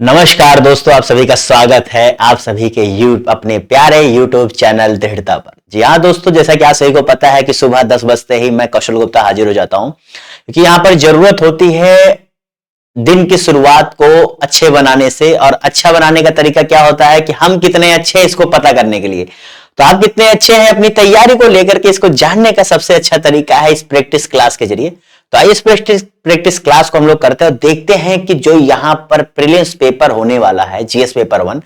नमस्कार दोस्तों, आप सभी का स्वागत है आप सभी के अपने प्यारे YouTube चैनल दृढ़ता पर। जी हाँ दोस्तों, जैसा कि आप सभी को पता है कि सुबह 10 बजते ही मैं कौशल गुप्ता हाजिर हो जाता हूं, क्योंकि यहाँ पर जरूरत होती है दिन की शुरुआत को अच्छे बनाने से। और अच्छा बनाने का तरीका क्या होता है कि हम कितने अच्छे हैं इसको पता करने के लिए। तो आप कितने अच्छे हैं अपनी तैयारी को लेकर के इसको जानने का सबसे अच्छा तरीका है इस प्रैक्टिस क्लास के जरिए। तो आइए इस प्रैक्टिस क्लास को हम लोग करते हैं और देखते हैं कि जो यहां पर प्रीलिम्स पेपर होने वाला है जीएस पेपर 1,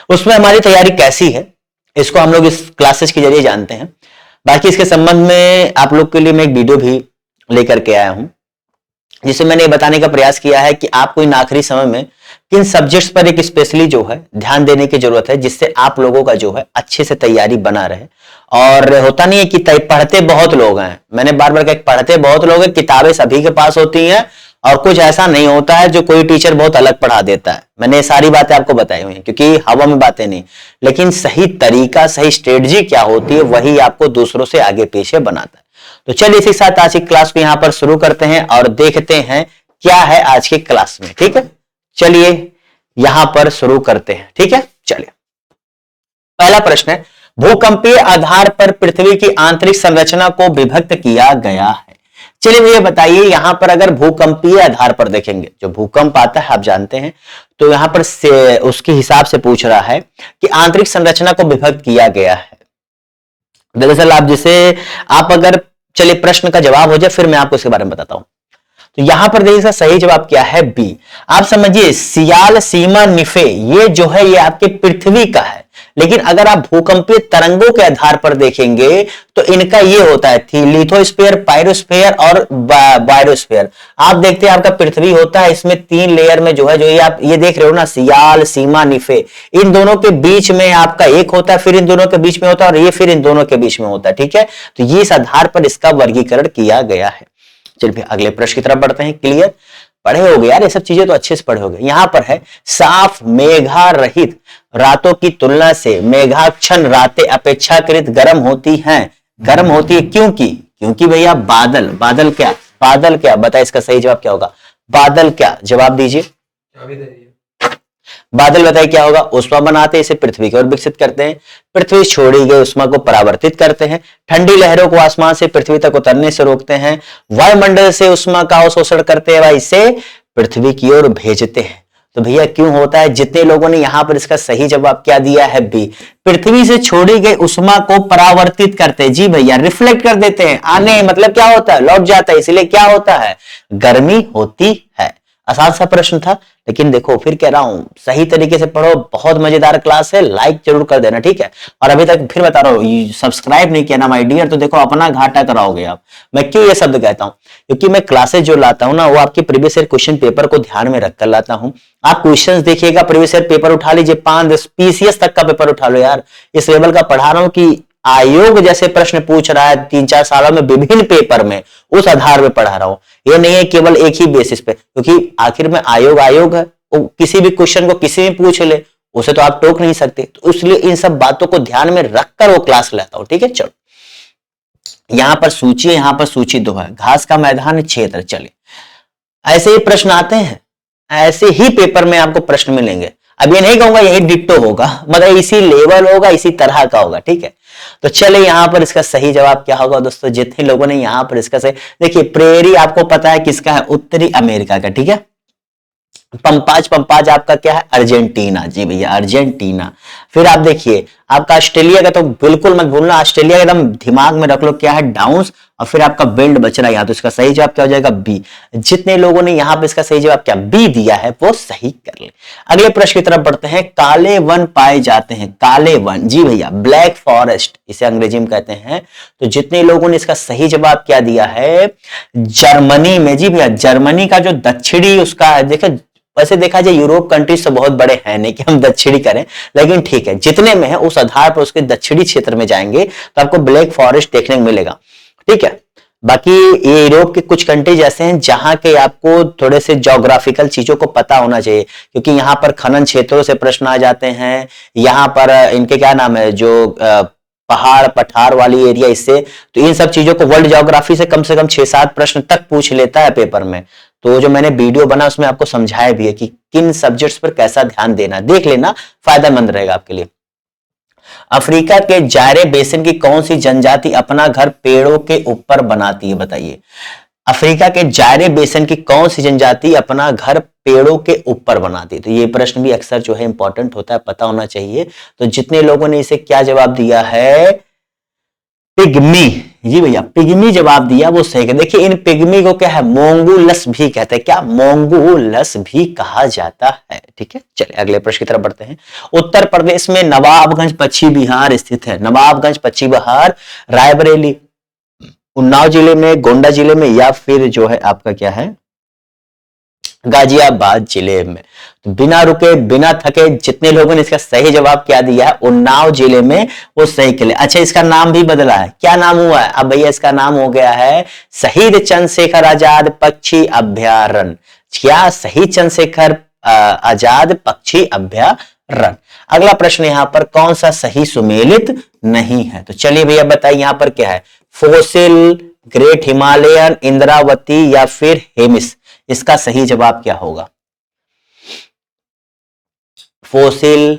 उसमें हमारी तैयारी कैसी है, इसको हम लोग इस क्लासेस के जरिए जानते हैं। बाकी इसके संबंध में आप लोग के लिए मैं एक वीडियो भी लेकर के आया हूं, जिसे मैंने बताने का प्रयास किया है कि आपको इन आखिरी समय में किन सब्जेक्ट्स पर एक स्पेशली जो है ध्यान देने की जरूरत है, जिससे आप लोगों का जो है अच्छे से तैयारी बना रहे। और होता नहीं है कि पढ़ते बहुत लोग हैं, मैंने बार बार कहा पढ़ते बहुत लोग हैं, किताबें सभी के पास होती हैं और कुछ ऐसा नहीं होता है जो कोई टीचर बहुत अलग पढ़ा देता है। मैंने सारी बातें आपको बताई हुई हैं, क्योंकि हवा में बातें नहीं, लेकिन सही तरीका सही स्ट्रेटजी क्या होती है वही आपको दूसरों से आगे पीछे बनाता है। तो चलिए इसी के साथ आज की क्लास को यहां पर शुरू करते हैं और देखते हैं क्या है आज की क्लास में। ठीक है, चलिए यहां पर शुरू करते हैं। ठीक है, चलिए पहला प्रश्न है, भूकंपीय आधार पर पृथ्वी की आंतरिक संरचना को विभक्त किया गया है। चलिए मुझे बताइए, यहां पर अगर भूकंपीय आधार पर देखेंगे, जो भूकंप आता है आप जानते हैं, तो यहां पर से उसके हिसाब से पूछ रहा है कि आंतरिक संरचना को विभक्त किया गया है। दरअसल आप जिसे आप अगर चलिए प्रश्न का जवाब हो जाए फिर मैं आपको इसके बारे में बताता हूं। तो यहां पर देखिए इसका सही जवाब क्या है, बी। आप समझिए सियाल सीमा निफे ये जो है ये आपके पृथ्वी का है, लेकिन अगर आप भूकंपीय तरंगों के आधार पर देखेंगे तो इनका ये होता है लिथोस्फीयर, पायरोस्फीयर और बायोस्फीयर। आप देखते हैं आपका पृथ्वी होता है, इसमें 3 लेयर में जो है जो ये आप ये देख रहे हो ना, सियाल सीमा निफे, इन दोनों के बीच में आपका एक होता है, फिर इन दोनों के बीच में होता है और ये फिर इन दोनों के बीच में होता है। ठीक है, तो ये इस आधार पर इसका वर्गीकरण किया गया है। चलिए अगले प्रश्न की तरफ बढ़ते हैं। क्लियर पढ़े होगे यार, ये सब चीजें तो अच्छे से पढ़े होगे। यहां पर है साफ मेघा रहित रातों की तुलना से मेघाच्छन्न रातें अपेक्षाकृत गर्म होती हैं। गर्म होती है क्योंकि भैया बादल क्या बताए, इसका सही जवाब क्या होगा? बादल क्या, जवाब दीजिए। बादल बताइए क्या होगा? उष्मा बनाते हैं, इसे पृथ्वी की ओर विकसित करते हैं, पृथ्वी छोड़ी गई उष्मा को परावर्तित करते हैं, ठंडी लहरों को आसमान से पृथ्वी तक उतरने से रोकते हैं, वायुमंडल से उष्मा का अवशोषण करते हैं, इसे पृथ्वी की ओर भेजते हैं। तो भैया क्यों होता है? जितने लोगों ने यहां पर इसका सही जवाब क्या दिया है, बी। पृथ्वी से छोड़ी गई उष्मा को परावर्तित करते हैं। जी भैया, रिफ्लेक्ट कर देते हैं, आने मतलब क्या होता है, लौट जाता है, इसलिए क्या होता है, गर्मी होती है। आसान सा प्रश्न था, लेकिन देखो फिर कह रहा हूं सही तरीके से पढ़ो, बहुत मजेदार क्लास है, लाइक जरूर कर देना। ठीक है, और अभी तक फिर बता रहा हूं सब्सक्राइब नहीं किया ना माय डियर, तो देखो अपना घाटा कराओगे आप। मैं क्यों ये शब्द कहता हूं? क्योंकि मैं क्लासेस जो लाता हूं ना वो आपके प्रीवियस ईयर क्वेश्चन पेपर को ध्यान में रखकर लाता हूं। आप क्वेश्चंस देखिएगा, प्रीवियस ईयर पेपर उठा लीजिए, 5-10 पीसीएस तक का पेपर उठा लो यार। इस लेवल का पढ़ा रहा हूं कि आयोग जैसे प्रश्न पूछ रहा है 3-4 सालों में विभिन्न पेपर में, उस आधार में पढ़ा रहा हूं। ये नहीं है केवल एक ही बेसिस पे, क्योंकि आखिर में आयोग है, वो किसी भी क्वेश्चन को किसी भी पूछ ले, उसे तो आप टोक नहीं सकते। तो इसलिए इन सब बातों को ध्यान में रखकर वो क्लास लेता हूं। ठीक है, चलो यहां पर सूची 2 है, घास का मैदान क्षेत्र। चले ऐसे ही प्रश्न आते हैं, ऐसे ही पेपर में आपको प्रश्न मिलेंगे। अब ये नहीं कहूंगा यही डिट्टो होगा, मतलब इसी लेवल होगा, इसी तरह का होगा। ठीक है, तो चले यहां पर इसका सही जवाब क्या होगा दोस्तों? जितने लोगों ने यहां पर इसका सही, देखिए प्रेरी आपको पता है किसका है, उत्तरी अमेरिका का। ठीक है, पंपाज आपका क्या है, अर्जेंटीना। जी भैया अर्जेंटीना। फिर आप देखिए आपका ऑस्ट्रेलिया का, तो बिल्कुल मत भूलना, ऑस्ट्रेलिया एकदम दिमाग में रख लो क्या है, डाउन्स, और फिर आपका विंड बच रहा है यहाँ, तो इसका सही जवाब क्या हो जाएगा, बी। जितने लोगों ने यहां पर इसका सही जवाब क्या बी दिया है वो सही कर ले। अगले प्रश्न की तरफ बढ़ते हैं। काले वन पाए जाते हैं, काले वन, जी भैया ब्लैक फॉरेस्ट इसे अंग्रेजी में कहते हैं। तो जितने लोगों ने इसका सही जवाब क्या दिया है, जर्मनी में। जी भैया जर्मनी का जो दक्षिणी उसका है, देखिए वैसे देखा जाए यूरोप कंट्रीज तो बहुत बड़े हैं नहीं कि हम दक्षिणी करें, लेकिन ठीक है जितने में है उस आधार पर उसके दक्षिणी क्षेत्र में जाएंगे तो आपको ब्लैक फॉरेस्ट देखने को मिलेगा। ठीक है, बाकी ये यूरोप के कुछ कंट्रीज ऐसे हैं जहां के आपको थोड़े से ज्योग्राफिकल चीजों को पता होना चाहिए, क्योंकि यहां पर खनन क्षेत्रों से प्रश्न आ जाते हैं। यहां पर इनके क्या नाम है, जो पहाड़ पठार वाली एरिया, इससे तो इन सब चीजों को वर्ल्ड ज्योग्राफी से कम 6-7 प्रश्न तक पूछ लेता है पेपर में। तो जो मैंने वीडियो बना उसमें आपको समझाया भी है कि किन सब्जेक्ट्स पर कैसा ध्यान देना, देख लेना, फायदेमंद रहेगा आपके लिए। अफ्रीका के जायरे बेसिन की कौन सी जनजाति अपना घर पेड़ों के ऊपर बनाती है, बताइए। अफ्रीका के जायरे बेसिन की कौन सी जनजाति अपना घर पेड़ों के ऊपर बनाती है? तो ये प्रश्न भी अक्सर जो है इंपॉर्टेंट होता है, पता होना चाहिए। तो जितने लोगों ने इसे क्या जवाब दिया है, पिग्मी, जी भैया पिग्मी जवाब दिया वो सही है। देखिए इन पिग्मी को क्या है, मोंगुलस भी कहते हैं, क्या मोंगुलस भी कहा जाता है। ठीक है, चलिए अगले प्रश्न की तरफ बढ़ते हैं। उत्तर प्रदेश में नवाबगंज पश्चिम बिहार स्थित है। नवाबगंज पश्चिम बिहार रायबरेली, उन्नाव जिले में, गोंडा जिले में, या फिर जो है आपका क्या है गाजियाबाद जिले में। तो बिना रुके बिना थके जितने लोगों ने इसका सही जवाब क्या दिया है, उन्नाव जिले में, वो सही के लिए। अच्छा इसका नाम भी बदला है, क्या नाम हुआ है अब भैया, इसका नाम हो गया है शहीद चंद्रशेखर आजाद पक्षी अभ्यारण्य। क्या शहीद चंद्रशेखर आजाद पक्षी अभ्यारण्य। अगला प्रश्न यहां पर कौन सा सही सुमेलित नहीं है, तो चलिए भैया बताइए यहां पर क्या है, फोसिल, ग्रेट हिमालयन, इंद्रावती या फिर हेमिस। इसका सही जवाब क्या होगा, फोसिल,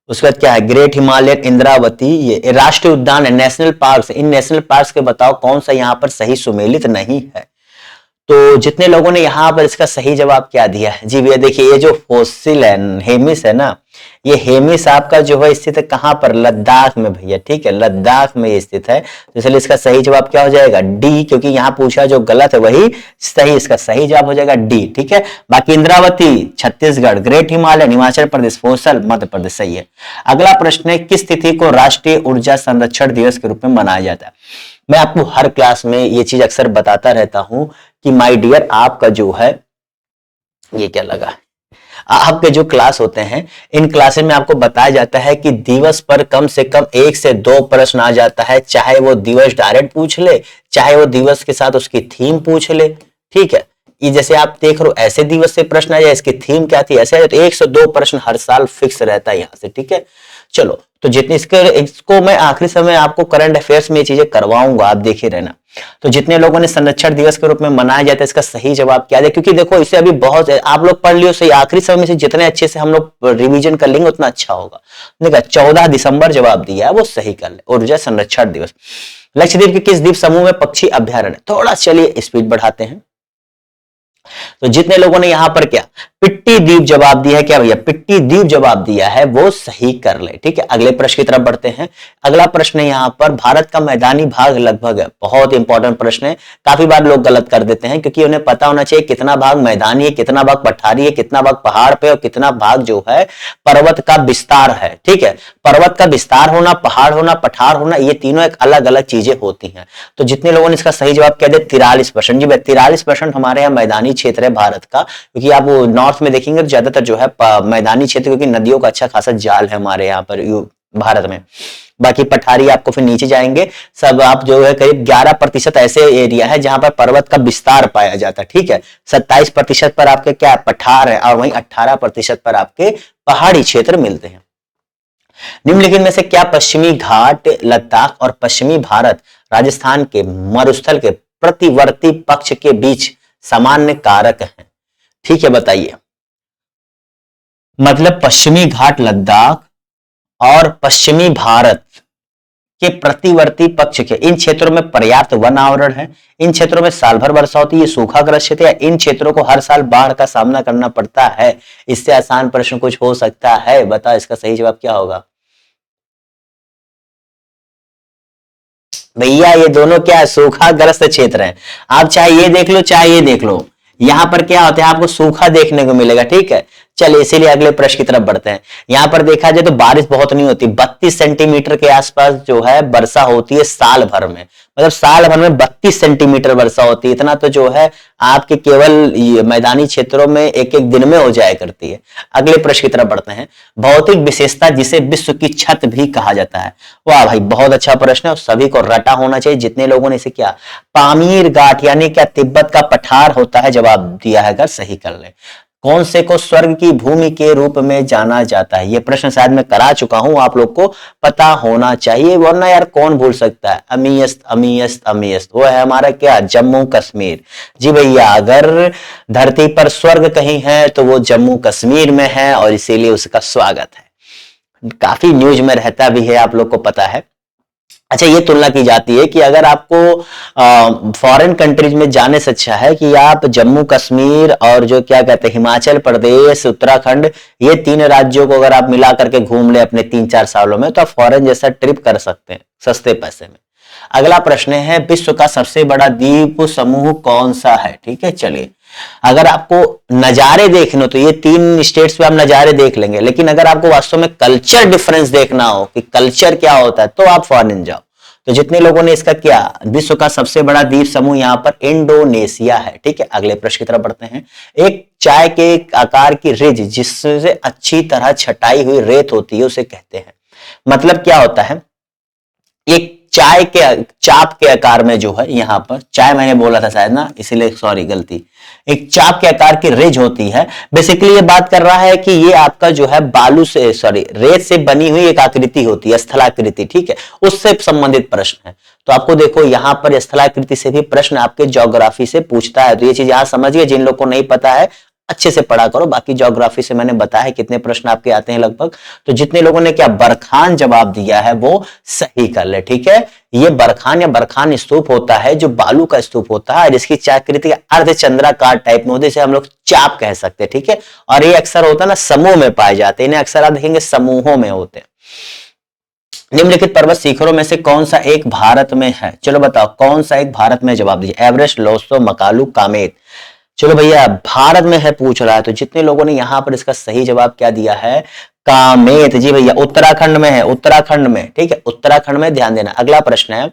उसके बाद क्या है ग्रेट हिमालयन, इंद्रावती, ये राष्ट्रीय उद्यान है, नेशनल पार्क। इन नेशनल पार्क के बताओ कौन सा यहां पर सही सुमेलित नहीं है। तो जितने लोगों ने यहां पर इसका सही जवाब क्या दिया है, जी भैया देखिए ये जो फोसिल है, हेमिस है ना, ये हेमिस आपका जो है स्थित है कहां पर, लद्दाख में भैया। ठीक है, लद्दाख में ये स्थित है। तो इसलिए इसका सही जवाब क्या हो जाएगा, डी, क्योंकि यहां पूछा जो गलत है वही सही, इसका सही जवाब हो जाएगा डी। ठीक है, बाकी Indravati Chhattisgarh, great Himalayan Himachal Pradesh, fossil Madhya Pradesh, सही है। अगला प्रश्न है, किस तिथि को राष्ट्रीय ऊर्जा संरक्षण दिवस के रूप में मनाया जाता है। मैं आपको हर क्लास में ये चीज अक्सर बताता रहता हूं कि माय डियर आपका जो है, ये क्या लगा, आपके जो क्लास होते हैं इन क्लासेस में आपको बताया जाता है कि दिवस पर कम से कम 1 से 2 प्रश्न आ जाता है, चाहे वो दिवस डायरेक्ट पूछ ले, चाहे वो दिवस के साथ उसकी थीम पूछ ले। ठीक है, ये जैसे आप देख रहे हो ऐसे दिवस से प्रश्न आ जाए, इसकी थीम क्या थी ऐसे, तो 1 से 2 प्रश्न हर साल फिक्स रहता है यहां से। ठीक है, चलो तो जितने इसको मैं आखिरी समय आपको करंट अफेयर्स में ये चीजें करवाऊंगा, आप देखे रहना। तो जितने लोगों ने संरक्षण दिवस के रूप में मनाया जाता है, इसका सही जवाब क्या है, क्योंकि देखो इसे अभी बहुत आप लोग पढ़ लियो सही, आखिरी समय में से जितने अच्छे से हम लोग रिवीजन कर लेंगे उतना अच्छा होगा। देखा 14 दिसंबर जवाब दिया है, वो सही कर ले, ऊर्जा संरक्षण दिवस। लक्षद्वीप के किस द्वीप समूह में पक्षी अभ्यारण्य, थोड़ा चलिए स्पीड बढ़ाते हैं। तो जितने लोगों ने यहां पर क्या पिट्टी द्वीप जवाब दिया है, क्या भैया पिट्टी द्वीप जवाब दिया है, वो सही कर ले। ठीक है, अगले प्रश्न की तरफ बढ़ते हैं। अगला प्रश्न है यहां पर, भारत का मैदानी भाग लगभग है, बहुत इंपॉर्टेंट प्रश्न है। काफी बार लोग गलत कर देते हैं क्योंकि उन्हें पता होना चाहिए कितना भाग मैदानी है, कितना भाग पठारी है, कितना भाग पहाड़ पे और कितना भाग जो है पर्वत का विस्तार है। ठीक है, पर्वत का विस्तार होना, पहाड़ होना, पठार होना, ये तीनों एक अलग अलग चीजें होती हैं। तो जितने लोगों ने इसका सही जवाब क्या दिया 43%, जी भाई 43% हमारे यहाँ मैदानी क्षेत्र है भारत का, क्योंकि आप वो नॉर्थ में देखेंगे तो ज्यादातर जो है मैदानी क्षेत्र, क्योंकि नदियों का अच्छा खासा जाल है हमारे यहाँ पर भारत में। बाकी पठारी आपको फिर नीचे जाएंगे सब आप जो है करीब 11% ऐसे एरिया है जहां पर पर्वत का विस्तार पाया जाता है। ठीक है, 27% पर आपके क्या पठार है और वहीं 18% पर आपके पहाड़ी क्षेत्र मिलते हैं। निम्नलिखित में से क्या पश्चिमी घाट लद्दाख और पश्चिमी भारत राजस्थान के मरुस्थल के प्रतिवर्ती पक्ष के बीच सामान्य कारक हैं। ठीक है, बताइए। मतलब पश्चिमी घाट लद्दाख और पश्चिमी भारत के प्रतिवर्ती पक्ष के इन क्षेत्रों में पर्याप्त वन आवरण है, इन क्षेत्रों में साल भर वर्षा होती है, सूखाग्रस्त क्षेत्र है, इन क्षेत्रों को हर साल बाढ़ का सामना करना पड़ता है। इससे आसान प्रश्न कुछ हो सकता है, बता इसका सही जवाब क्या होगा भैया। ये दोनों क्या है, सूखाग्रस्त क्षेत्र है। आप चाहे ये देख लो चाहे ये देख लो, यहां पर क्या होता है आपको सूखा देखने को मिलेगा। ठीक है, चलिए इसीलिए अगले प्रश्न की तरफ बढ़ते हैं। यहां पर देखा जाए तो बारिश बहुत नहीं होती, 32 सेंटीमीटर के आसपास जो है वर्षा होती है साल भर में, मतलब साल भर में 32 सेंटीमीटर वर्षा होती है। इतना तो जो है आपके केवल मैदानी क्षेत्रों में एक एक दिन में हो जाया करती है। अगले प्रश्न की तरफ बढ़ते हैं। भौतिक विशेषता जिसे विश्व की छत भी कहा जाता है। वाह भाई, बहुत अच्छा प्रश्न है और सभी को रटा होना चाहिए। जितने लोगों ने इसे क्या पामीर घाट यानी क्या तिब्बत का पठार होता है जवाब दिया है, अगर सही कर ले। कौन से को स्वर्ग की भूमि के रूप में जाना जाता है? ये प्रश्न शायद मैं करा चुका हूं, आप लोग को पता होना चाहिए, वरना यार कौन भूल सकता है। अमियस्त अमियस्त अमियस्त, वो है हमारा क्या, जम्मू कश्मीर। जी भैया, अगर धरती पर स्वर्ग कहीं है तो वो जम्मू कश्मीर में है और इसीलिए उसका स्वागत है। काफी न्यूज में रहता भी है, आप लोग को पता है। अच्छा, ये तुलना की जाती है कि अगर आपको फॉरेन कंट्रीज में जाने से अच्छा है कि आप जम्मू कश्मीर और जो क्या कहते हैं हिमाचल प्रदेश, उत्तराखंड, ये 3 राज्यों को अगर आप मिला करके घूम ले अपने 3-4 सालों में, तो आप फॉरेन जैसा ट्रिप कर सकते हैं सस्ते पैसे में। अगला प्रश्न है, विश्व का सबसे बड़ा द्वीप समूह कौन सा है? ठीक है, चलिए, अगर आपको नजारे देखने तो ये 3 स्टेट्स पे आप नजारे देख लेंगे, लेकिन अगर आपको वास्तव में कल्चर डिफरेंस देखना हो कि कल्चर क्या होता है, तो आप फॉरेन जाओ। तो जितने लोगों ने इसका क्या, विश्व का सबसे बड़ा द्वीप समूह यहां पर इंडोनेशिया है। ठीक है, अगले प्रश्न की तरफ बढ़ते हैं। एक चाय के आकार की रिज जिससे अच्छी तरह छटाई हुई रेत होती है उसे कहते हैं। मतलब क्या होता है, एक चाय के चाप के आकार में जो है, यहां पर चाय मैंने बोला था शायद ना, इसीलिए सॉरी गलती, एक चाप के आकार की रिज होती है। बेसिकली ये बात कर रहा है कि ये आपका जो है बालू से, सॉरी, रेत से बनी हुई एक आकृति होती है, स्थलाकृति। ठीक है, उससे संबंधित प्रश्न है। तो आपको देखो यहां पर स्थलाकृति से भी प्रश्न आपके ज्योग्राफी से पूछता है, तो ये चीज यहां समझिए। जिन लोग को नहीं पता है अच्छे से पढ़ा करो, बाकी ज्योग्राफी से मैंने बताया है कितने प्रश्न आपके आते हैं लगभग। तो जितने लोगों ने क्या बरखान जवाब दिया है वो सही कर ले। ठीक है, ये बरखान या बरखान स्तूप होता है जो बालू का स्तूप होता है, जिसकी चाकृति अर्धचंद्राकार टाइप में होती है, जिसे हम लोग चाप कह सकते हैं। ठीक है, और ये अक्सर होता है ना समूह में पाए जाते हैं, इन्हें अक्सर आप देखेंगे समूहों में होते हैं। निम्नलिखित पर्वत शिखरों में से कौन सा एक भारत में है? चलो बताओ कौन सा एक भारत में, जवाब दीजिए। एवरेस्ट, लोत्सो, मकालू, कामेत। चलो भैया, भारत में है पूछ रहा है, तो जितने लोगों ने यहां पर इसका सही जवाब क्या दिया है, कामेत। जी भैया, उत्तराखंड में है, उत्तराखंड में। ठीक है, उत्तराखंड में, ध्यान देना। अगला प्रश्न है,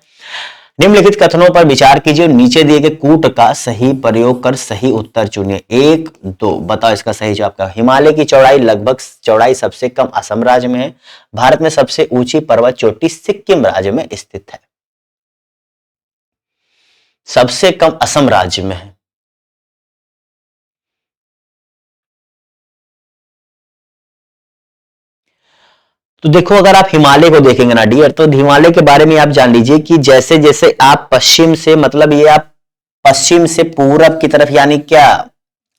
निम्नलिखित कथनों पर विचार कीजिए, नीचे दिए गए कूट का सही प्रयोग कर सही उत्तर चुनिए। 1, 2, बताओ इसका सही जवाब क्या। हिमालय की चौड़ाई लगभग चौड़ाई सबसे कम असम राज्य में है। भारत में सबसे ऊंची पर्वत चोटी सिक्किम राज्य में स्थित है। सबसे कम असम राज्य में है। तो देखो, अगर आप हिमालय को देखेंगे ना डियर, तो हिमालय के बारे में आप जान लीजिए कि जैसे जैसे आप पश्चिम से, मतलब ये आप पश्चिम से पूरब की तरफ, यानी क्या,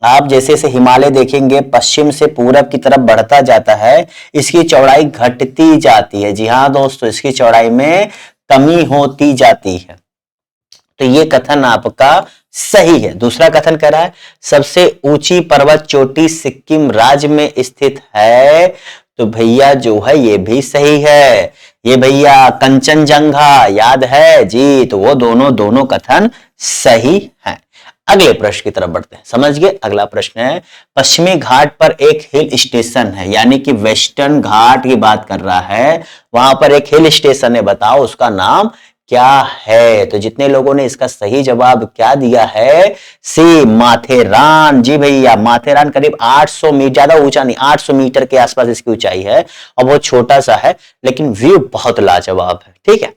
आप जैसे जैसे हिमालय देखेंगे पश्चिम से पूरब की तरफ बढ़ता जाता है, इसकी चौड़ाई घटती जाती है। जी हाँ दोस्तों, इसकी चौड़ाई में कमी होती जाती है। तो ये कथन आपका सही है। दूसरा कथन कह रहा है सबसे ऊंची पर्वत चोटी सिक्किम राज्य में स्थित है, तो भैया जो है ये भी सही है। ये भैया कंचनजंगा याद है जी, तो वो दोनों कथन सही है। अगले प्रश्न की तरफ बढ़ते हैं, समझ गए। अगला प्रश्न है, पश्चिमी घाट पर एक हिल स्टेशन है, यानी कि वेस्टर्न घाट की बात कर रहा है, वहां पर एक हिल स्टेशन है, बताओ उसका नाम क्या है? तो जितने लोगों ने इसका सही जवाब क्या दिया है, सी, माथेरान। जी भैया, माथेरान करीब 800 मीटर, ज्यादा ऊंचा नहीं, 800 मीटर के आसपास इसकी ऊंचाई है और बहुत छोटा सा है, लेकिन व्यू बहुत लाजवाब है। ठीक है,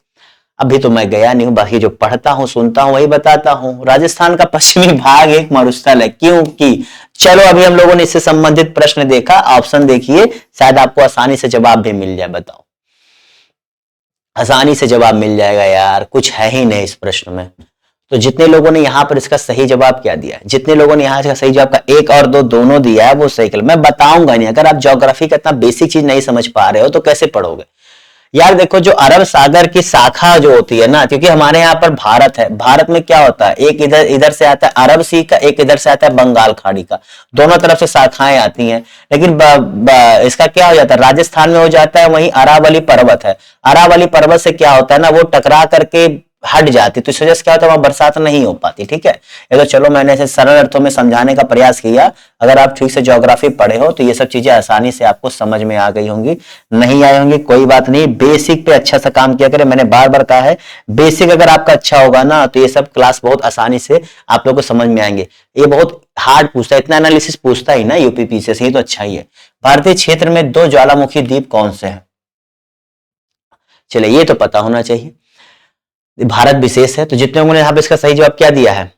अभी तो मैं गया नहीं हूं, बाकी जो पढ़ता हूं सुनता हूं वही बताता हूं। राजस्थान का पश्चिमी भाग एक मरुस्थल है, क्योंकि, चलो अभी हम लोगों ने इससे संबंधित प्रश्न देखा, ऑप्शन देखिए, शायद आपको आसानी से जवाब भी मिल जाए। बताओ, आसानी से जवाब मिल जाएगा यार, कुछ है ही नहीं इस प्रश्न में। तो जितने लोगों ने यहां पर इसका सही जवाब क्या दिया है, जितने लोगों ने यहां इसका सही जवाब का 1 और 2 दोनों दिया है, वो सही कर। मैं बताऊंगा नहीं, अगर आप ज्योग्राफी का इतना बेसिक चीज नहीं समझ पा रहे हो तो कैसे पढ़ोगे यार। देखो, जो अरब सागर की शाखा जो होती है ना, क्योंकि हमारे यहाँ पर भारत है, भारत में क्या होता है, एक इधर इधर से आता है अरब सी का, एक इधर से आता है बंगाल खाड़ी का, दोनों तरफ से शाखाएं आती हैं। लेकिन इसका क्या हो जाता है, राजस्थान में हो जाता है, वहीं अरावली पर्वत है, अरावली पर्वत से क्या होता है ना, वो टकरा करके हट जाती, तो इस वजह से क्या होता है, वहां बरसात नहीं हो पाती। ठीक है, ये तो चलो मैंने ऐसे सरल अर्थों में समझाने का प्रयास किया। अगर आप ठीक से ज्योग्राफी पढ़े हो तो ये सब चीजें आसानी से आपको समझ में आ गई होंगी, नहीं आई होंगी कोई बात नहीं। बेसिक पे अच्छा सा काम किया करें, मैंने बार बार कहा है, बेसिक अगर आपका अच्छा होगा ना तो ये सब क्लास बहुत आसानी से आप लोग को समझ में आएंगे। ये बहुत हार्ड पूछता है, इतना एनालिसिस पूछता ही ना यूपीपीसीएस से, ये तो अच्छा ही है। भारतीय क्षेत्र में 2 ज्वालामुखी द्वीप कौन से हैं? चलिए, ये तो पता होना चाहिए, भारत विशेष है। तो जितने लोगों ने यहां पे इसका सही जवाब क्या दिया है,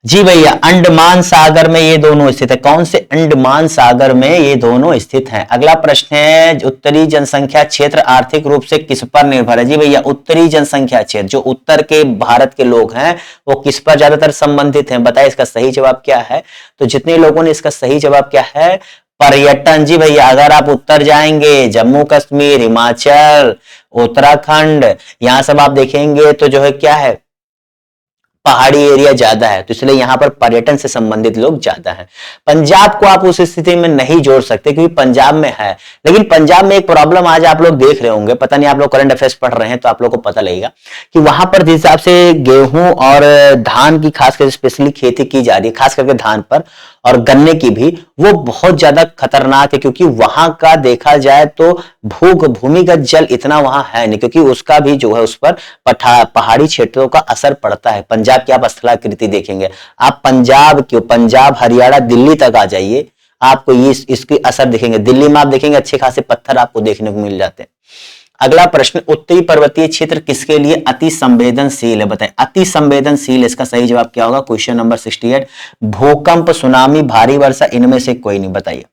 जी भैया, अंडमान सागर में ये दोनों स्थित है। कौन से? अंडमान सागर में ये दोनों स्थित हैं। अगला प्रश्न है, उत्तरी जनसंख्या क्षेत्र आर्थिक रूप से किस पर निर्भर है? जी भैया, उत्तरी जनसंख्या क्षेत्र, जो उत्तर के भारत के लोग हैं, वो किस पर ज्यादातर संबंधित हैं? बताइए इसका सही जवाब क्या है। तो जितने लोगों ने इसका सही जवाब क्या है, पर्यटन। जी भैया, अगर आप उत्तर जाएंगे, जम्मू कश्मीर, हिमाचल, उत्तराखंड, यहां सब आप देखेंगे तो जो है क्या है, पहाड़ी एरिया ज्यादा है, तो इसलिए यहां पर पर्यटन से संबंधित लोग ज्यादा हैं। पंजाब को आप उस स्थिति में नहीं जोड़ सकते क्योंकि पंजाब में है, लेकिन पंजाब में एक प्रॉब्लम आज आप लोग देख रहे होंगे, पता नहीं आप लोग करंट अफेयर्स पढ़ रहे हैं तो आप लोग को पता लगेगा कि वहां पर जिस हिसाब से गेहूं और धान की खासकर स्पेशली खेती की जा रही है, खास करके धान पर, और गन्ने की भी, वो बहुत ज्यादा खतरनाक है क्योंकि वहां का देखा जाए तो भूमिगत जल इतना वहां है नहीं, क्योंकि उसका भी जो है उस पर पहाड़ी क्षेत्रों का असर पड़ता है। पंजाब की आप स्थलाकृति देखेंगे, आप पंजाब क्यों, पंजाब हरियाणा दिल्ली तक आ जाइए, आपको ये इसकी असर दिखेंगे। दिल्ली में आप देखेंगे अच्छे खासे पत्थर आपको देखने को मिल जाते हैं। अगला प्रश्न, उत्तरी पर्वतीय क्षेत्र किसके लिए अति संवेदनशील है? बताएं, अति संवेदनशील, इसका सही जवाब क्या होगा? Question number 68। भूकंप, सुनामी, भारी वर्षा, इनमें से कोई नहीं। बताइए,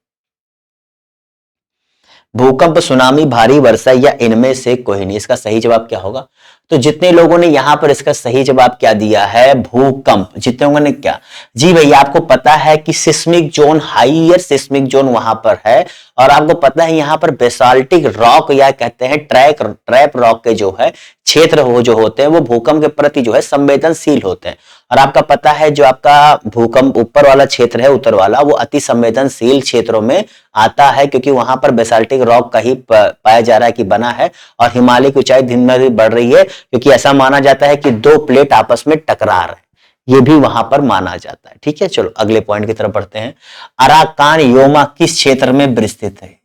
भूकंप, सुनामी, भारी वर्षा या इनमें से कोई नहीं, इसका सही जवाब क्या होगा? तो जितने लोगों ने यहां पर इसका सही जवाब क्या दिया है, भूकंप, जितने लोगों ने क्या, जी भैया आपको पता है कि seismic zone, higher seismic zone वहां पर है, और आपको पता है यहां पर बेसाल्टिक रॉक या कहते हैं ट्रैप रॉक के जो है क्षेत्र हो जो होते हैं वो भूकंप के प्रति जो है संवेदनशील होते हैं। और आपका पता है जो आपका भूकंप ऊपर वाला क्षेत्र है, उत्तर वाला, वो अति संवेदनशील क्षेत्रों में आता है क्योंकि वहां पर बेसाल्टिक रॉक का ही पाया जा रहा है कि बना है, और हिमालय की ऊंचाई दिन ब दिन बढ़ रही है क्योंकि ऐसा माना जाता है कि दो प्लेट आपस में टकरा रहे हैं, ये भी वहां पर माना जाता है। ठीक है, चलो अगले पॉइंट की तरफ बढ़ते हैं। अराकान योमा किस क्षेत्र में विस्तृत है?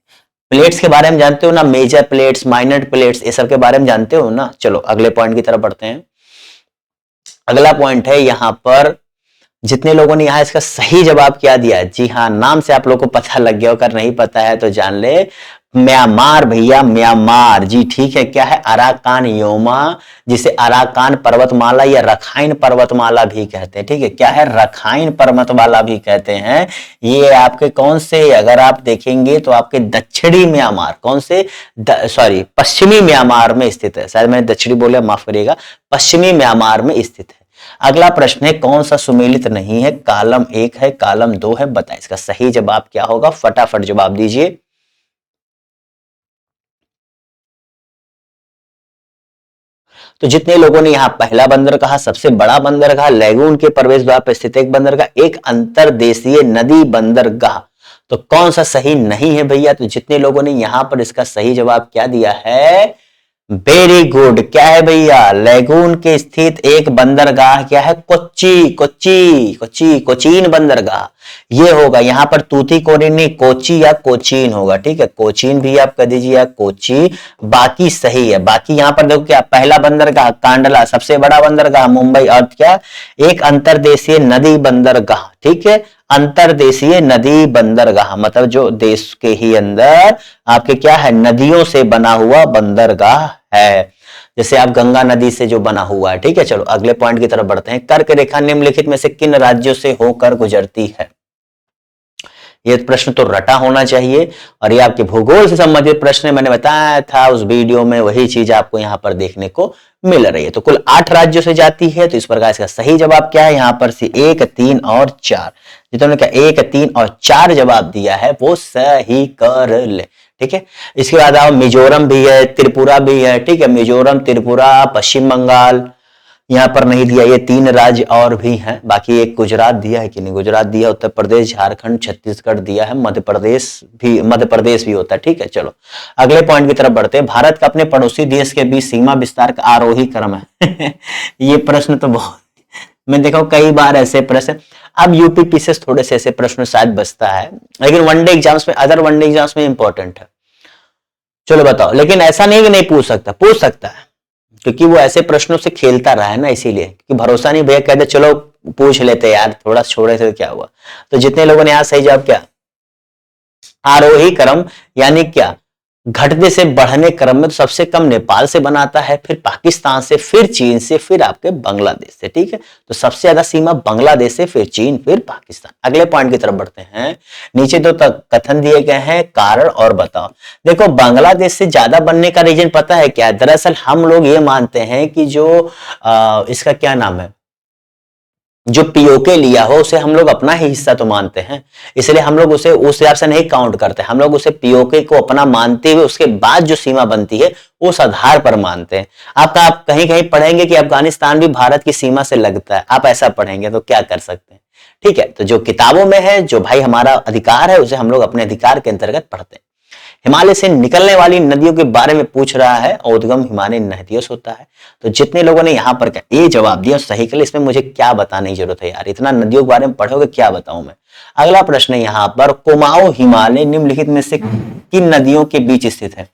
प्लेट्स के बारे में जानते हो ना, मेजर प्लेट्स, माइनर प्लेट्स, ये सब के बारे में जानते हो ना। चलो अगले पॉइंट की तरफ बढ़ते हैं। अगला पॉइंट है यहां पर, जितने लोगों ने यहां इसका सही जवाब क्या दिया है, जी हाँ, नाम से आप लोग को पता लग गया, अगर नहीं पता है तो जान ले, म्यांमार भैया, म्यांमार। जी ठीक है, क्या है, अराकान योमा, जिसे अराकान पर्वतमाला या रखाइन पर्वतमाला भी कहते हैं। ठीक है, क्या है, रखाइन पर्वतमाला भी कहते हैं। ये आपके कौन से, अगर आप देखेंगे तो आपके दक्षिणी म्यांमार, कौन से, सॉरी पश्चिमी म्यांमार में स्थित है, शायद मैंने दक्षिणी बोला, माफ करिएगा, पश्चिमी म्यांमार में स्थित है। अगला प्रश्न है, कौन सा सुमेलित नहीं है? कॉलम 1 है, कॉलम 2 है, बताइए इसका सही जवाब क्या होगा? फटाफट जवाब दीजिए। तो जितने लोगों ने यहां पहला बंदरगाह, सबसे बड़ा बंदरगाह, लैगून के प्रवेश द्वार पर स्थित एक बंदरगाह, एक अंतरदेशीय नदी बंदरगाह, तो कौन सा सही नहीं है भैया? तो जितने लोगों ने यहां पर इसका सही जवाब क्या दिया है, वेरी गुड, क्या है भैया, लैगून के स्थित एक बंदरगाह क्या है, कोच्चि, कोच्चि, कोच्चि, कोचीन बंदरगाह, ये होगा। यहां पर तूतीकोरिन नहीं, कोच्चि या कोचीन होगा। ठीक है, कोचीन भी आप कह दीजिए या कोच्चि, बाकी सही है। बाकी यहां पर देखो क्या, पहला बंदरगाह कांडला, सबसे बड़ा बंदरगाह मुंबई, और क्या, एक अंतरदेशीय नदी बंदरगाह। ठीक है, अंतरदेशीय नदी बंदरगाह मतलब जो देश के ही अंदर आपके क्या है, नदियों से बना हुआ बंदरगाह है, जैसे आप गंगा नदी से जो बना हुआ है। ठीक है, चलो अगले पॉइंट की तरफ बढ़ते हैं। कर्क रेखा निम्नलिखित में से किन राज्यों से होकर गुजरती है? ये प्रश्न तो रटा होना चाहिए, और ये आपके भूगोल से संबंधित प्रश्न है, मैंने बताया था उस वीडियो में, वही चीज आपको यहां पर देखने को मिल रही है। तो कुल 8 राज्यों से जाती है, तो इस प्रकार इसका सही जवाब क्या है, यहां पर से 1, 3 और 4, जितने क्या 1, 3 और 4 जवाब दिया है वो सही कर ले। ठीक है, इसके बाद आओ, मिजोरम भी है, त्रिपुरा भी है। ठीक है, मिजोरम, त्रिपुरा, पश्चिम बंगाल, यहां पर नहीं दिया, ये 3 राज्य और भी हैं। बाकी एक गुजरात दिया है कि नहीं, गुजरात दिया, उत्तर प्रदेश, झारखंड, छत्तीसगढ़ दिया है, मध्य प्रदेश भी होता है। ठीक है, चलो अगले पॉइंट की तरफ बढ़ते हैं। भारत का अपने पड़ोसी देश के बीच सीमा विस्तार का आरोही क्रम है ये प्रश्न तो बहुत, मैं देखा कई बार ऐसे प्रश्न, अब यूपीपीसी से थोड़े से ऐसे प्रश्न शायद बचता है, लेकिन वनडे एग्जाम्स में, अदर वनडे एग्जाम्स में इंपॉर्टेंट है। चलो बताओ, लेकिन ऐसा नहीं कि नहीं पूछ सकता, पूछ सकता है, क्योंकि वो ऐसे प्रश्नों से खेलता रहा है ना, इसीलिए, क्योंकि भरोसा नहीं, भैया कहते चलो पूछ लेते यार, थोड़ा छोड़े थे क्या हुआ। तो जितने लोगों ने यहां सही जवाब क्या, आरोही क्रम, यानी क्या, घटने से बढ़ने क्रम में तो सबसे कम नेपाल से बनाता है, फिर पाकिस्तान से, फिर चीन से, फिर आपके बांग्लादेश से। ठीक है, तो सबसे ज्यादा सीमा बांग्लादेश से, फिर चीन, फिर पाकिस्तान। अगले पॉइंट की तरफ बढ़ते हैं। नीचे दो कथन दिए गए हैं, कारण और बताओ। देखो, बांग्लादेश से ज्यादा बनने का रीजन पता है क्या है? दरअसल हम लोग ये मानते हैं कि जो इसका क्या नाम है, जो पीओके लिया हो उसे हम लोग अपना ही हिस्सा तो मानते हैं, इसलिए हम लोग उसे उस हिसाब से नहीं काउंट करते। हम लोग उसे पीओके को अपना मानते हुए उसके बाद जो सीमा बनती है उस आधार पर मानते हैं। आप कहीं कहीं पढ़ेंगे कि अफगानिस्तान भी भारत की सीमा से लगता है, आप ऐसा पढ़ेंगे तो क्या कर सकते हैं। ठीक है, तो जो किताबों में है, जो भाई हमारा अधिकार है, उसे हम लोग अपने अधिकार के अंतर्गत पढ़ते हैं। हिमालय से निकलने वाली नदियों के बारे में पूछ रहा है, उद्गम हिमालय नदियों से होता है। तो जितने लोगों ने यहां पर ये जवाब दिया सही के लिए, इसमें मुझे क्या बताने की जरूरत है यार, इतना नदियों के बारे में पढ़ोगे क्या बताऊं मैं। अगला प्रश्न है यहाँ पर, कुमाऊं हिमालय निम्नलिखित में से किन नदियों के बीच स्थित है?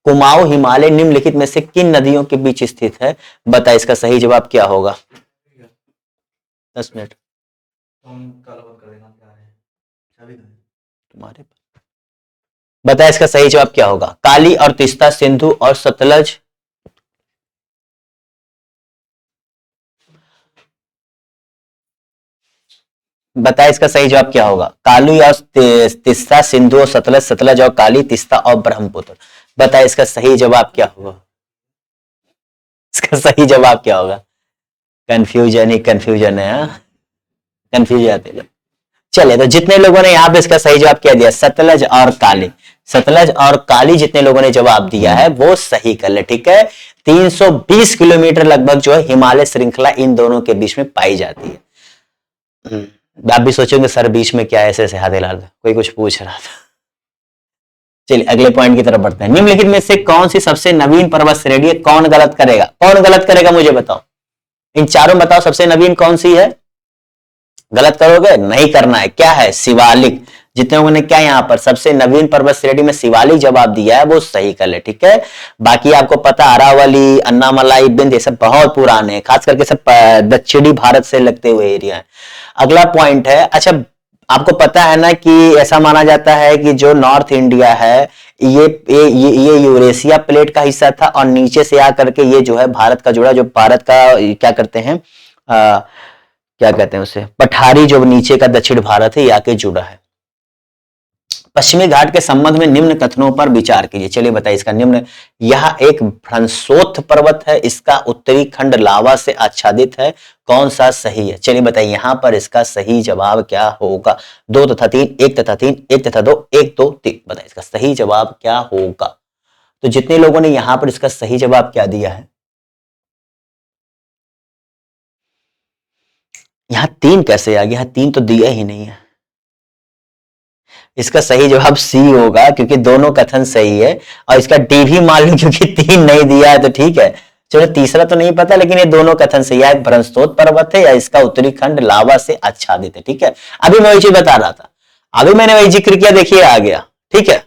कुमाऊं हिमालय निम्नलिखित में से किन नदियों के बीच स्थित है? बता, इसका सही जवाब क्या होगा? 10 मिनट तुम्हारे बता, इसका सही जवाब क्या होगा? काली और तीस्ता, सिंधु और सतलज। बता, इसका सही जवाब क्या होगा? काली और तीस्ता, सिंधु और सतलज, सतलज और काली, तीस्ता और ब्रह्मपुत्र। बता, इसका सही जवाब क्या होगा? इसका सही जवाब क्या होगा? कंफ्यूजन ही कंफ्यूजन है, कंफ्यूज जाते हैं। चलिए, तो जितने लोगों ने यहाँ पे इसका सही जवाब क्या दिया, सतलज और काली, सतलज और काली जितने लोगों ने जवाब दिया है वो सही कर ले। ठीक है, 320 किलोमीटर लगभग जो है हिमालय श्रृंखला इन दोनों के बीच में पाई जाती है। आप भी सोचोगे सर बीच में क्या ऐसे हाथ हिला रहा, कोई कुछ पूछ रहा था। चलिए अगले पॉइंट की तरफ बढ़ते हैं। निम्नलिखित में से कौन सी सबसे नवीन पर्वत श्रेणी है? कौन गलत करेगा? कौन गलत करेगा मुझे बताओ, इन चारों में बताओ सबसे नवीन कौन सी है? गलत करोगे? नहीं करना है। क्या है? शिवालिक। जितने लोगों ने क्या यहाँ पर सबसे नवीन पर्वत श्रेणी में शिवालिक जवाब दिया है वो सही कर ले। ठीक है, बाकी आपको पता अरावली, अन्नामलाई, बिंद, ये सब बहुत पुराने हैं, खास करके सब दक्षिणी भारत से लगते हुए एरिया है। अगला पॉइंट है, अच्छा आपको पता है ना कि ऐसा माना जाता है कि जो नॉर्थ इंडिया है ये यूरेशिया प्लेट का हिस्सा था और नीचे से आकर के ये जो है भारत का जुड़ा, जो भारत का क्या करते हैं क्या कहते हैं उसे, पठारी जो नीचे का दक्षिण भारत है ये आके जुड़ा है। पश्चिमी घाट के संबंध में निम्न कथनों पर विचार कीजिए। चलिए बताइए इसका निम्न, यह एक भ्रंशोत्थ पर्वत है, इसका उत्तरी खंड लावा से आच्छादित है, कौन सा सही है? चलिए बताइए यहां पर इसका सही जवाब क्या होगा? 2 तथा 3, 1 तथा 3, 1 तथा 2, 1 2 3। बताइए इसका सही जवाब क्या होगा? तो जितने लोगों ने यहां पर इसका सही जवाब क्या दिया है, यहां 3 कैसे आ गया? यहां 3 तो दिया ही नहीं है। इसका सही जवाब सी होगा क्योंकि दोनों कथन सही है, और इसका डी भी मान लो क्योंकि 3 नहीं दिया है तो ठीक है। चलो तीसरा तो नहीं पता, लेकिन ये दोनों कथन सही है, भ्रंशोत्थ पर्वत है या इसका उत्तरी खंड लावा से आच्छादित है। ठीक है, अभी मैं वही चीज बता रहा था, अभी मैंने वही जिक्र किया, देखिए आ गया। ठीक है,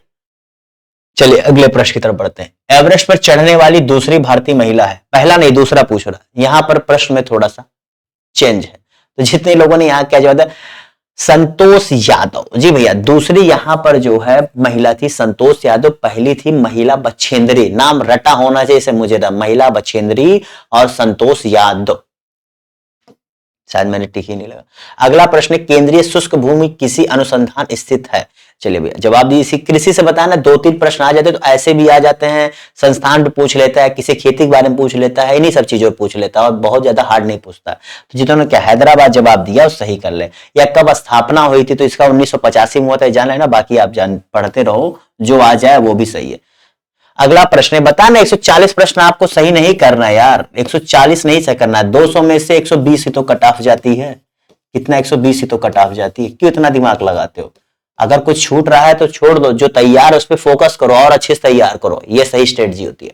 चलिए अगले प्रश्न की तरफ बढ़ते हैं। एवरेस्ट पर चढ़ने वाली दूसरी भारतीय महिला है, पहला नहीं दूसरा पूछ रहा है, यहां पर प्रश्न में थोड़ा सा चेंज है। तो जितने लोगों ने यहां क्या जवाब दिया, संतोष यादव। जी भैया, दूसरी यहां पर जो है महिला थी संतोष यादव, पहली थी महिला बछेंद्री। नाम रटा होना चाहिए, मुझे महिला बछेंद्री और संतोष यादव, शायद मैंने टिक ही नहीं लगा। अगला प्रश्न, केंद्रीय शुष्क भूमि किसी अनुसंधान स्थित है? चलिए भैया जवाब दीजिए। कृषि से बताना, 2-3 प्रश्न आ जाते तो ऐसे भी आ जाते हैं, संस्थान भी पूछ लेता है, किसी खेती के बारे में पूछ लेता है, इन्हीं सब चीजों में पूछ लेता है और बहुत ज्यादा हार्ड नहीं पूछता। तो जिन्होंने क्या हैदराबाद जवाब दिया वो सही कर ले। या कब स्थापना हुई थी? तो इसका 1985 में हुआ था, जान लेना, बाकी आप पढ़ते रहो, जो आ जाए वो भी सही है। अगला प्रश्न है, बताना 140 प्रश्न आपको सही नहीं करना है यार, 140 नहीं सही करना है, 200 में से 120 ही तो कट ऑफ जाती है। कितना? 120 ही तो कट ऑफ जाती है, क्यों इतना दिमाग लगाते हो? अगर कुछ छूट रहा है तो छोड़ दो, जो तैयार है उस पर फोकस करो और अच्छे से तैयार करो, ये सही स्ट्रेटजी होती है।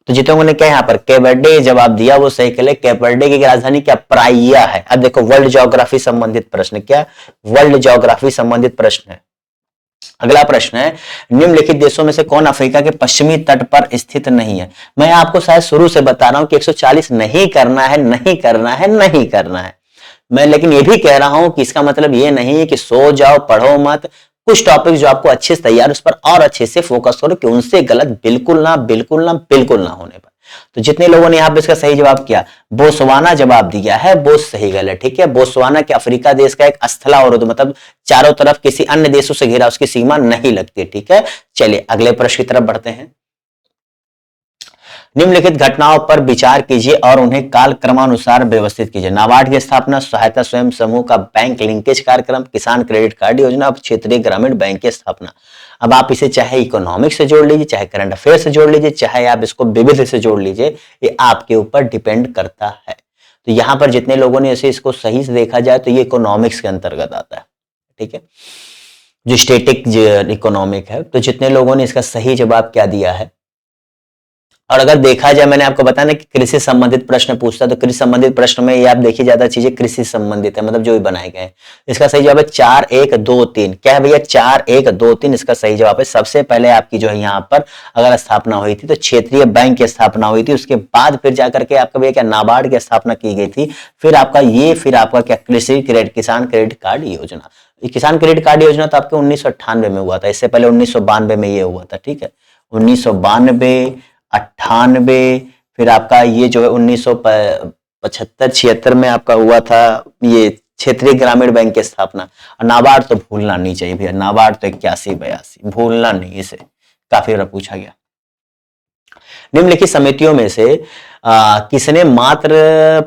तो जितने ने क्या यहाँ पर केवरडे जवाब दिया वो सही कर ले। केवरडे की राजधानी क्या? प्राइया है। अब देखो वर्ल्ड ज्योग्राफी संबंधित प्रश्न, क्या वर्ल्ड ज्योग्राफी संबंधित प्रश्न है। अगला प्रश्न है, निम्नलिखित देशों में से कौन अफ्रीका के पश्चिमी तट पर स्थित नहीं है? मैं आपको शायद शुरू से बता रहा हूं कि 140 नहीं करना है, नहीं करना है, नहीं करना है। मैं लेकिन ये भी कह रहा हूं कि इसका मतलब ये नहीं है कि सो जाओ पढ़ो मत, कुछ टॉपिक जो आपको अच्छे से तैयार, उस पर और अच्छे से फोकस करो कि उनसे गलत बिल्कुल ना बिल्कुल ना बिल्कुल ना होने पर। तो जितने लोगों ने यहाँ पे इसका सही जवाब किया, बोत्सवाना जवाब दिया है, वो सही गलत, ठीक है। बोत्सवाना के अफ्रीका देश का एक स्थला और मतलब चारों तरफ किसी अन्य देशों से घिरा, उसकी सीमा नहीं लगती, ठीक है। चलिए अगले प्रश्न की तरफ बढ़ते हैं। निम्नलिखित घटनाओं पर विचार कीजिए और उन्हें कालक्रमानुसार व्यवस्थित कीजिए। नाबार्ड की स्थापना, सहायता स्वयं समूह का बैंक लिंकेज कार्यक्रम, किसान क्रेडिट कार्ड योजना, क्षेत्रीय ग्रामीण बैंक की स्थापना। अब आप इसे चाहे इकोनॉमिक्स से जोड़ लीजिए, चाहे करंट अफेयर से जोड़ लीजिए, चाहे आप इसको विविध से जोड़ लीजिए, ये आपके ऊपर डिपेंड करता है। तो यहां पर जितने लोगों ने ऐसे इसको सही से देखा जाए तो ये इकोनॉमिक्स के अंतर्गत आता है, ठीक है, जो स्टैटिक इकोनॉमिक है। तो जितने लोगों ने इसका सही जवाब क्या दिया है, और अगर देखा जाए, मैंने आपको बताया ना कि कृषि संबंधित प्रश्न पूछता है, तो कृषि संबंधित प्रश्न में ये आप देखिए ज्यादा चीजें कृषि संबंधित है, मतलब जो भी बनाए गए हैं। इसका सही जवाब है 4 1 2 3। क्या है भैया? 4 1 2 3 इसका सही जवाब है। सबसे पहले आपकी जो है यहाँ पर अगर स्थापना हुई थी तो क्षेत्रीय बैंक की स्थापना हुई थी, उसके बाद फिर जाकर के आपका भैया क्या नाबार्ड की स्थापना की गई थी, फिर आपका क्या कृषि क्रेडिट किसान क्रेडिट कार्ड योजना। किसान क्रेडिट कार्ड योजना तो आपके 1998 में हुआ था, इससे पहले 1992 में ये हुआ था, ठीक है। 1992 98, फिर आपका ये जो है 1975 76 में आपका हुआ था ये क्षेत्रीय ग्रामीण बैंक की स्थापना। और नाबार्ड तो भूलना नहीं चाहिए भैया, नाबार्ड तो 81 82 भूलना नहीं, इसे काफी बार पूछा गया। निम्नलिखित समितियों में से किसने मात्र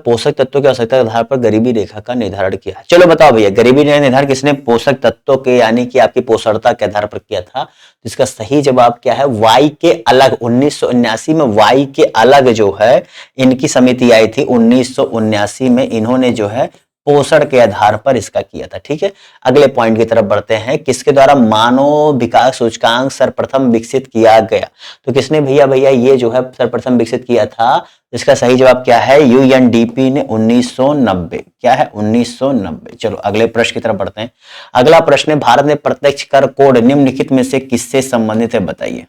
पोषक तत्वों की आवश्यकता के आधार पर गरीबी रेखा का निर्धारण किया? चलो बताओ भैया, गरीबी रेखा निर्धारण किसने पोषक तत्वों के यानी कि आपकी पोषणता के आधार पर किया था? तो इसका सही जवाब क्या है? वाई के अलग 1979 में वाई के अलग जो है इनकी समिति आई थी। 1979 में इन्होंने जो है पोषण के आधार पर इसका किया था, ठीक है। अगले पॉइंट की तरफ बढ़ते हैं। किसके द्वारा मानव विकास सूचकांक सर्वप्रथम विकसित किया गया? तो किसने भैया ये जो है सर्वप्रथम विकसित किया था? इसका सही जवाब क्या है? यूएनडीपी ने 1990। क्या है? 1990। चलो अगले प्रश्न की तरफ बढ़ते हैं। अगला प्रश्न है, भारत में प्रत्यक्ष कर कोड निम्नलिखित में से किससे संबंधित है? बताइए।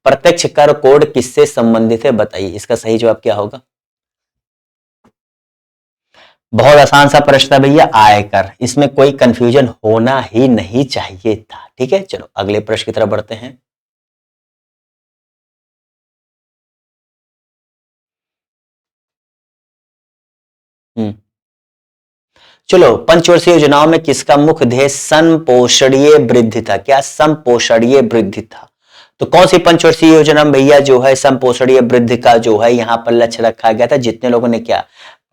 प्रत्यक्ष कर कोड किससे संबंधित है? बताइए। इसका सही जवाब क्या होगा? बहुत आसान सा प्रश्न था भैया, आयकर। इसमें कोई कंफ्यूजन होना ही नहीं चाहिए था, ठीक है। चलो अगले प्रश्न की तरफ बढ़ते हैं। चलो, पंचवर्षीय योजनाओं में किसका मुख्य ध्येय संपोषणीय वृद्धि था? क्या संपोषणीय वृद्धि था? तो कौन सी पंचवर्षीय योजना में भैया जो है संपोषणीय वृद्धि का जो है यहां पर लक्ष्य रखा गया था? जितने लोगों ने क्या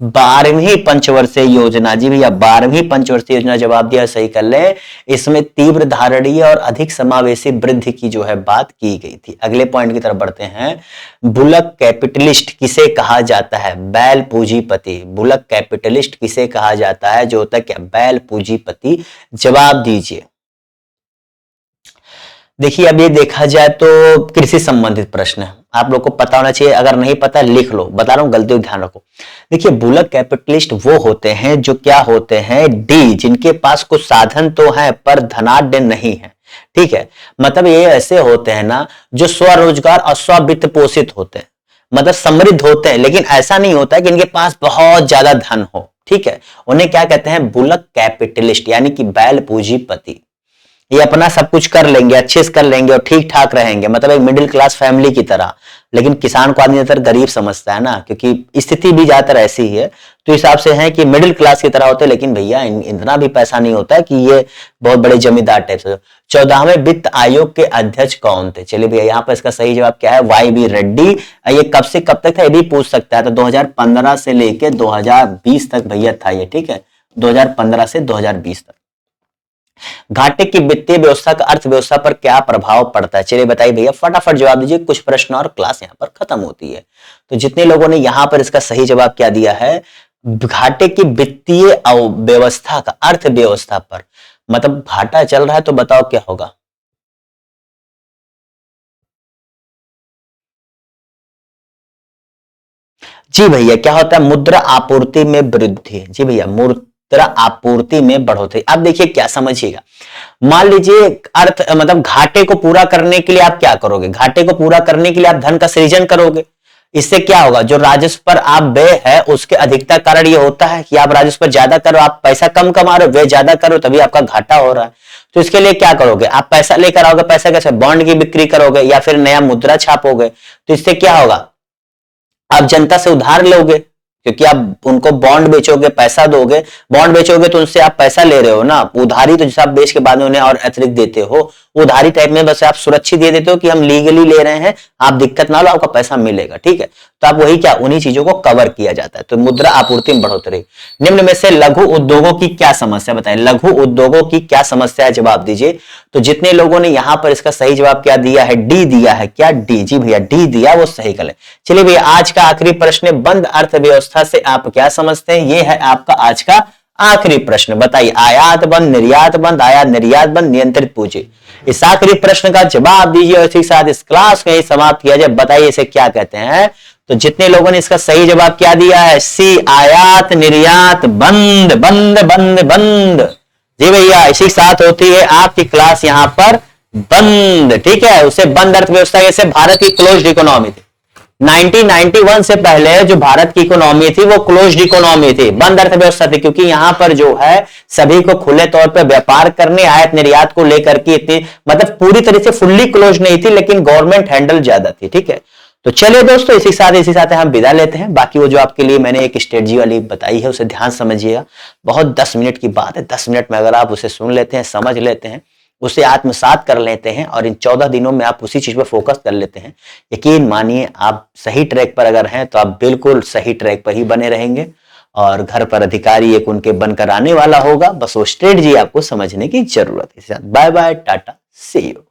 12वीं पंचवर्षीय योजना, जी भैया 12वीं पंचवर्षीय योजना जवाब दिया, सही कर ले। इसमें तीव्र धारणीय और अधिक समावेशी वृद्धि की जो है बात की गई थी। अगले पॉइंट की तरफ बढ़ते हैं। बुलक कैपिटलिस्ट किसे कहा जाता है? बैल पूंजीपति। बुलक कैपिटलिस्ट किसे कहा जाता है? जो होता है क्या? बैल पूंजीपति। जवाब दीजिए। देखिए अब ये देखा जाए तो कृषि संबंधित प्रश्न है, आप लोग को पता होना चाहिए। अगर नहीं पता लिख लो, बता रहा हूं, गलतियों ध्यान रखो। देखिए बुलक कैपिटलिस्ट वो होते हैं जो क्या होते हैं? डी, जिनके पास कुछ साधन तो है पर धनाढ्य नहीं है, ठीक है। मतलब ये ऐसे होते हैं ना जो स्वरोजगार और स्ववित्त पोषित होते हैं, मतलब समृद्ध होते हैं, लेकिन ऐसा नहीं होता है कि इनके पास बहुत ज्यादा धन हो, ठीक है। उन्हें क्या कहते हैं? बुलक कैपिटलिस्ट, यानी कि बैल पूंजीपति। ये अपना सब कुछ कर लेंगे, अच्छे से कर लेंगे और ठीक ठाक रहेंगे, मतलब एक मिडिल क्लास फैमिली की तरह। लेकिन किसान को आदमी ज्यादातर गरीब समझता है ना, क्योंकि स्थिति भी ज्यादातर ऐसी ही है। तो हिसाब से है कि मिडिल क्लास की तरह होते हैं, लेकिन भैया इतना भी पैसा नहीं होता है कि ये बहुत बड़े जमींदार टाइप से। 14वें वित्त आयोग के अध्यक्ष कौन थे? चलिए भैया यहाँ पर इसका सही जवाब क्या है? Y B Reddy. ये कब से कब तक था ये भी पूछ सकता है, तो 2015 से लेके 2020 तक भैया था ये, ठीक है। 2015 से 2020 तक। घाटे की वित्तीय व्यवस्था का अर्थव्यवस्था पर क्या प्रभाव पड़ता है? चलिए बताइए भैया, फटाफट जवाब दीजिए, कुछ प्रश्न और क्लास यहां पर खत्म होती है। तो जितने लोगों ने यहां पर इसका सही जवाब क्या दिया है? घाटे की वित्तीय व्यवस्था का अर्थव्यवस्था पर, मतलब घाटा चल रहा है तो बताओ क्या होगा? जी भैया क्या होता है? मुद्रा आपूर्ति में वृद्धि। जी भैया मुद्रा आपूर्ति में बढ़ोतरी। अब देखिए क्या समझिएगा, मान लीजिए अर्थ मतलब घाटे को पूरा करने के लिए आप क्या करोगे? घाटे को पूरा करने के लिए आप धन का सृजन करोगे, इससे क्या होगा, जो राजस्व पर आप व्यय है उसके अधिकता कारण ये होता है कि आप राजस्व पर ज्यादा करो, आप पैसा कम कमा रहे हो, व्यय ज्यादा करो, तभी आपका घाटा हो रहा है। तो इसके लिए क्या करोगे, आप पैसा लेकर आओगे, पैसा कैसे, बॉन्ड की बिक्री करोगे या फिर नया मुद्रा छापोगे। तो इससे क्या होगा, आप जनता से उधार लोगे, क्योंकि आप उनको बॉन्ड बेचोगे, पैसा दोगे, बॉन्ड बेचोगे तो उनसे आप पैसा ले रहे हो ना, उधारी तो जैसे आप बेच के बाद में उन्हें और अतिरिक्त देते हो, उधारी टाइप में बस आप सुरक्षित दे देते हो कि हम लीगली ले रहे हैं, आप दिक्कत ना लो, आपका पैसा मिलेगा, ठीक है। तो आप वही क्या, उन्हीं चीजों को कवर किया जाता है। तो मुद्रा आपूर्ति में बढ़ोतरी। निम्न में से लघु उद्योगों की क्या समस्या बताएं, लघु उद्योगों की क्या समस्या है, जवाब दीजिए। तो जितने लोगों ने यहां पर इसका सही जवाब क्या दिया है, डी दिया है, क्या डी, जी भैया डी दिया, वो सही कर ले। चलिए भैया आज का आखिरी प्रश्न, बंद अर्थव्यवस्था से आप क्या समझते हैं, ये है आपका आज का आखिरी प्रश्न। बताइए, आयात बंद, निर्यात बंद, आयात निर्यात बंद, नियंत्रित पूंजी। इस आखिरी प्रश्न का जवाब दीजिए और इसी के साथ इस क्लास को समाप्त किया जाए। बताइए इसे क्या कहते हैं। तो जितने लोगों ने इसका सही जवाब क्या दिया है, सी, आयात निर्यात बंद, बंद बंद बंद। जी भैया, इसी के साथ होती है आपकी क्लास यहां पर बंद, ठीक है। उसे बंद अर्थव्यवस्था कैसे, भारत की क्लोज्ड इकोनॉमी थी। 1991 से पहले जो भारत की इकोनॉमी थी वो क्लोज्ड इकोनॉमी थी, बंद अर्थव्यवस्था थी, क्योंकि यहां पर जो है सभी को खुले तौर पर व्यापार करने, आयात निर्यात को लेकर के इतनी मतलब पूरी तरह से फुल्ली क्लोज नहीं थी, लेकिन गवर्नमेंट हैंडल ज्यादा थी, ठीक है। तो चलिए दोस्तों, इसी साथ हम विदा लेते हैं। बाकी वो जो आपके लिए मैंने एक स्ट्रेटजी वाली बताई है उसे ध्यान समझिएगा, बहुत 10 मिनट की बात है, 10 मिनट में अगर आप उसे सुन लेते हैं, समझ लेते हैं, उसे आत्मसात कर लेते हैं और इन 14 दिनों में आप उसी चीज पर फोकस कर लेते हैं, यकीन मानिए आप सही ट्रैक पर अगर हैं तो आप बिल्कुल सही ट्रैक पर ही बने रहेंगे और घर पर अधिकारी एक उनके बनकर आने वाला होगा। बस वो स्ट्रेटजी आपको समझने की जरूरत है। Bye bye, tata, see you.